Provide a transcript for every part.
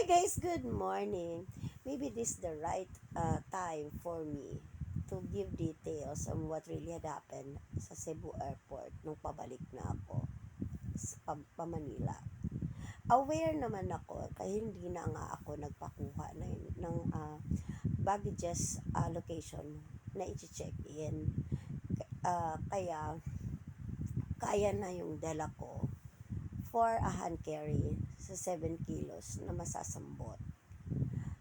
Hi guys, good morning. Maybe this is the right time for me to give details on what really had happened sa Cebu Airport nung pabalik na ako sa Manila. Aware naman ako kaya hindi na nga ako nagpakuha ng baggages location na i-check in. Kaya kaya na yung dala ko for a hand carry sa 7 kilos na masasambot.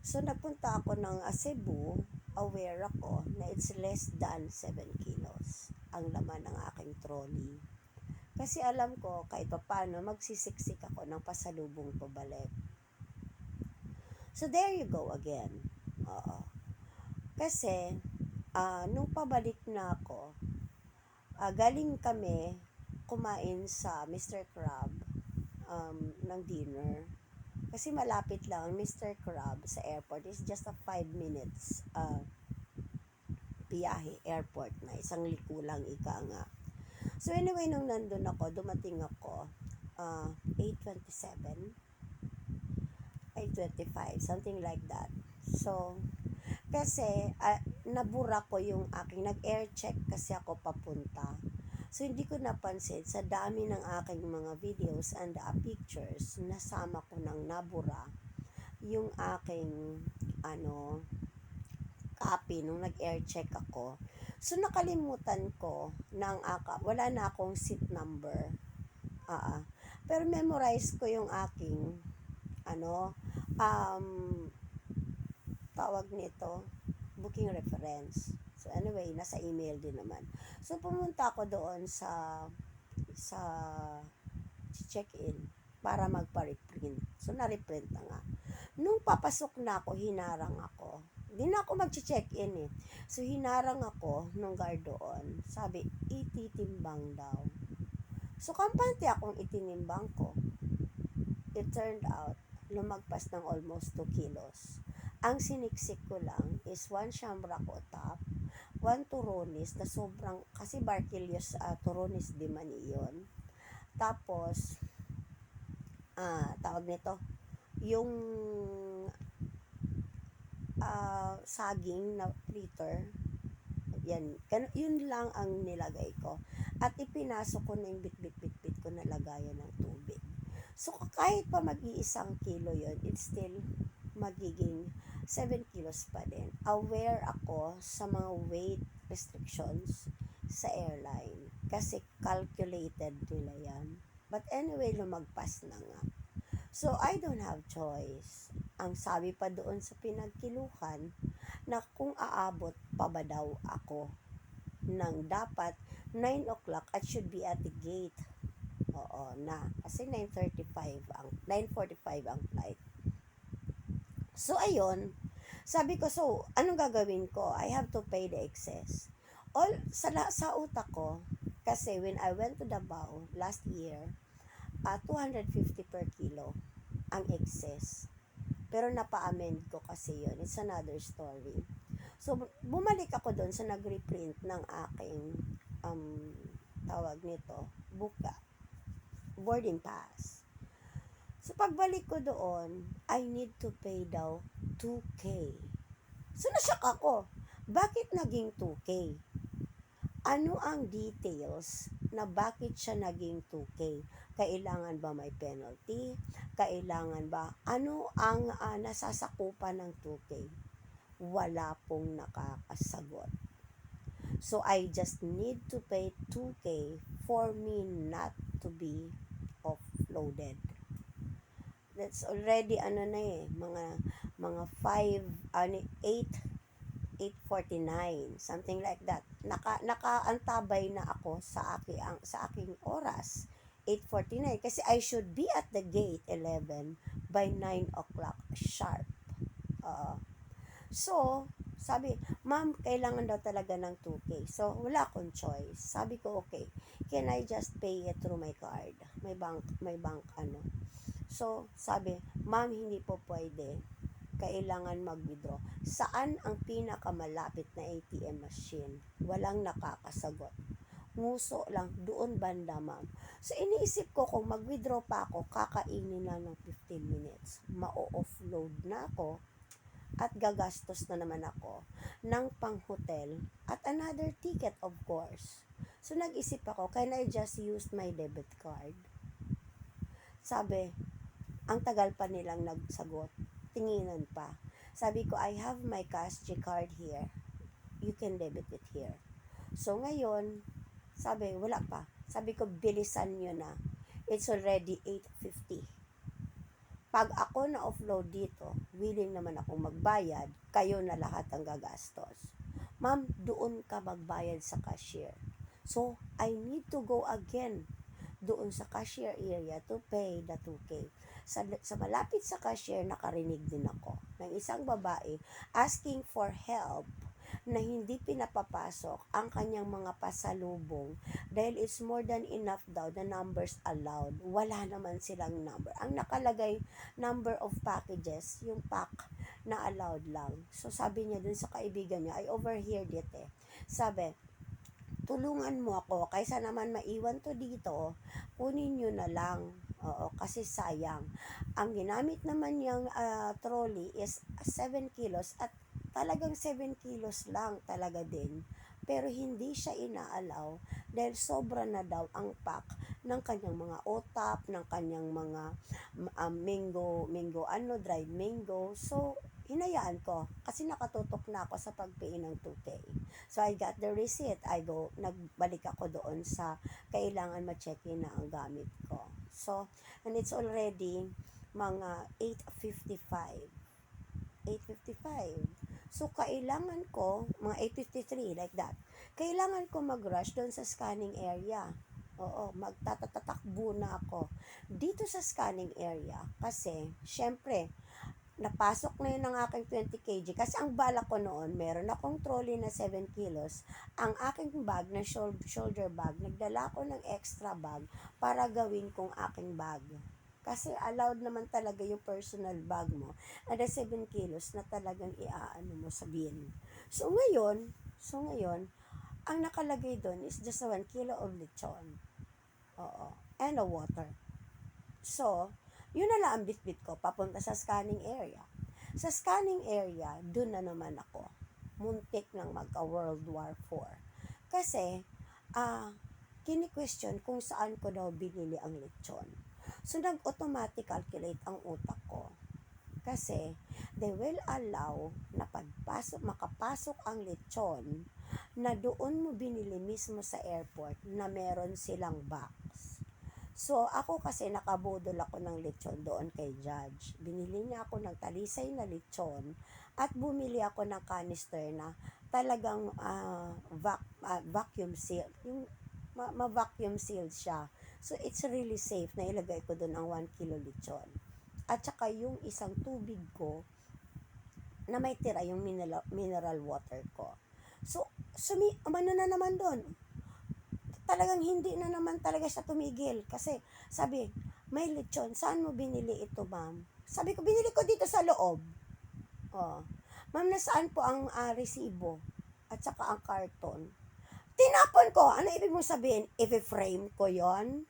So, nagpunta ako ng Cebu, aware ako na it's less than 7 kilos ang laman ng aking trolley. Kasi alam ko, kahit pa paano, magsisiksik ako ng pasalubong pabalik. So, there you go again. Oo. Kasi, nung pabalik na ako, galing kami kumain sa Mr. Crab ng dinner. Kasi malapit lang, Mr. Crab sa airport is just a 5 minutes biyahe, airport na. Isang liko lang ika nga. So anyway, nung nandun ako, dumating ako 8:27, 8:25, something like that. So, kasi nabura ko yung aking, nag-air check kasi ako papunta. So, hindi ko napansin sa dami ng aking mga videos and pictures, nasama ko ng nabura yung aking copy nung nag-air check ako. So, nakalimutan ko ng wala na akong seat number. Pero memorize ko yung aking um, tawag nito, booking reference. So anyway, nasa email din naman. So pumunta ako doon sa check-in para magpa-reprint. So na-reprint na nga. Nung papasok na ako, hinarang ako. Hindi na ako mag-check-in eh. So hinarang ako nung guard doon. Sabi, ititimbang daw. So kampante akong itinimbang ko. It turned out, lumagpas ng almost 2 kilos. Ang siniksik ko lang is 1 Shamrock o top, 1 Turonis na sobrang, kasi Barquillos Turonis di man yun. Tapos, tawag nito, yung saging na fritter, yan, yun lang ang nilagay ko. At ipinasok ko na yung bit-bit ko na lagayan ng tubig. So, kahit pa mag-iisang kilo yun, it's still magiging 7 kilos pa din. Aware ako sa mga weight restrictions sa airline. Kasi calculated nila yan. But anyway, lumagpas na nga. So, I don't have choice. Ang sabi pa doon sa pinagkiluhan, na kung aabot pa ba daw ako ng dapat 9 o'clock at should be at the gate. Oo na. Kasi 9:45 ang flight. So, ayun. Sabi ko, so, anong gagawin ko? I have to pay the excess. Sa utak ko, kasi when I went to Davao last year, 250 per kilo ang excess. Pero napa-amend ko kasi yun. It's another story. So, bumalik ako doon sa nag-reprint ng aking tawag nito, boarding pass. So, pagbalik ko doon, I need to pay daw 2K. So, nasyak ako. Bakit naging 2K? Ano ang details na bakit siya naging 2K? Kailangan ba may penalty? Kailangan ba? Ano ang nasasakupan ng 2K? Wala pong nakakasagot. So, I just need to pay 2K for me not to be offloaded. That's already mga 8:49, something like that. Nakaantabay na ako sa aking oras, 8:49, kasi I should be at the gate 11 by 9 o'clock sharp. So, sabi, ma'am, kailangan daw talaga ng 2K. So, wala akong choice. Sabi ko, okay, can I just pay it through my card? May bank So, sabi, ma'am, hindi po pwede. Kailangan mag-withdraw. Saan ang pinakamalapit na ATM machine? Walang nakakasagot. nguso lang, doon banda, ma'am. So, iniisip ko kung mag-withdraw pa ako, kakainin na ng 15 minutes. Ma-offload na ako at gagastos na naman ako ng pang-hotel at another ticket, of course. So, nag-isip ako, can I just use my debit card? Sabi, ang tagal pa nilang nagsagot. Tinginan pa. Sabi ko, I have my cash G card here. You can debit it here. So, ngayon, sabi, wala pa. Sabi ko, bilisan nyo na. It's already 8:50. Pag ako na-offload dito, willing naman akong magbayad, kayo na lahat ang gagastos. Ma'am, doon ka magbayad sa cashier. So, I need to go again doon sa cashier area to pay the 2K. Sa malapit sa cashier, nakarinig din ako ng isang babae asking for help na hindi pinapapasok ang kanyang mga pasalubong dahil it's more than enough daw the numbers allowed. Wala naman silang number. Ang nakalagay number of packages, yung pack na allowed lang. So sabi niya dun sa kaibigan niya, I overheard it eh. Sabi, tulungan mo ako, kaysa naman maiwan to dito, kunin nyo na lang. Oo, kasi sayang. Ang ginamit naman yung trolley is 7 kilos at talagang 7 kilos lang talaga din. Pero hindi siya inaalaw dahil sobra na daw ang pack ng kanyang mga otap, ng kanyang mga dried mango. So, hinayaan ko kasi nakatutok na ako sa pag-pay ng 2K. So, I got the receipt. Nagbalik ako doon sa kailangan ma-check-in na ang gamit ko. So, and it's already mga 8:55. 8:55. So, kailangan ko, mga 8:53, like that. Kailangan ko mag-rush doon sa scanning area. Oo, magtatatakbo na ako dito sa scanning area kasi, syempre, napasok na yun ang aking 20 kg kasi ang bala ko noon, meron akong trolley na 7 kilos, ang aking bag na shoulder bag, nagdala ko ng extra bag para gawin kong aking bag. Kasi allowed naman talaga yung personal bag mo at 7 kilos na talagang iaano mo sa bin. So ngayon, ang nakalagay doon is just 1 kilo of lechon. Oo. And a water. So, yun na lang ang bitbit ko, papunta sa scanning area. Sa scanning area, dun na naman ako. Muntik ng magka-World War IV. Kasi, kini-question kung saan ko daw binili ang lechon. So, nag-automatic calculate ang utak ko. Kasi, they will allow na makapasok ang lechon na doon mo binili mismo sa airport na meron silang box. So, ako kasi nakabudol ako ng lechon doon kay Judge. Binili niya ako ng talisay na lechon at bumili ako ng canister na talagang vacuum seal. Yung ma-vacuum seal siya. So, it's really safe na ilagay ko doon ang 1 kilo lechon. At saka yung isang tubig ko na may tira yung mineral water ko. So, umano na naman doon, talagang hindi na naman talaga siya tumigil. Kasi, sabi, may lechon, saan mo binili ito, ma'am? Sabi ko, binili ko dito sa loob. Oh. Ma'am, nasaan po ang resibo? At saka ang karton? Tinapon ko! Ano ibig mong sabihin? I-frame ko yon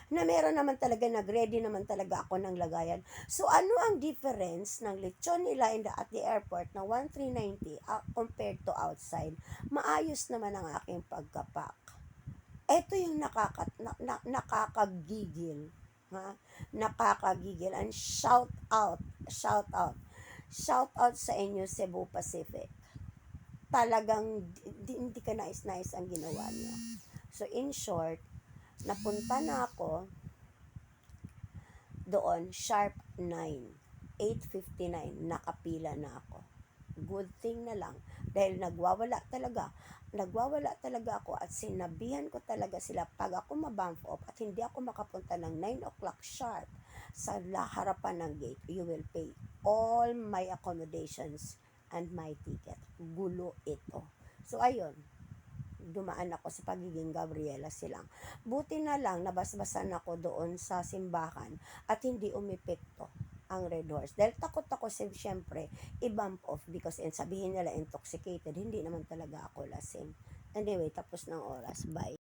na meron naman talaga, nag-ready naman talaga ako ng lagayan. So, ano ang difference ng lechon nila at the airport na 1,390 compared to outside? Maayos naman ang aking pagkapak. Ito yung nakakagigil. Ha? Nakakagigil. And shout out sa inyo, Cebu Pacific. Talagang hindi ka nais-nais ang ginawa nyo. So, in short, napunta na ako doon, sharp 9. 8:59, nakapila na ako. Good thing na lang, dahil nagwawala talaga ako at sinabihan ko talaga sila, pag ako mabump off at hindi ako makapunta ng 9 o'clock sharp sa harapan ng gate, you will pay all my accommodations and my ticket. Gulo ito. So, ayun, dumaan ako sa pagiging Gabriela silang. Buti na lang, nabasbasan ako doon sa simbahan at hindi umepekto ang Red Horse. Dahil takot ako, siyempre, i-bump off because sabihin nila intoxicated. Hindi naman talaga ako lasing. Anyway, tapos ng oras. Bye.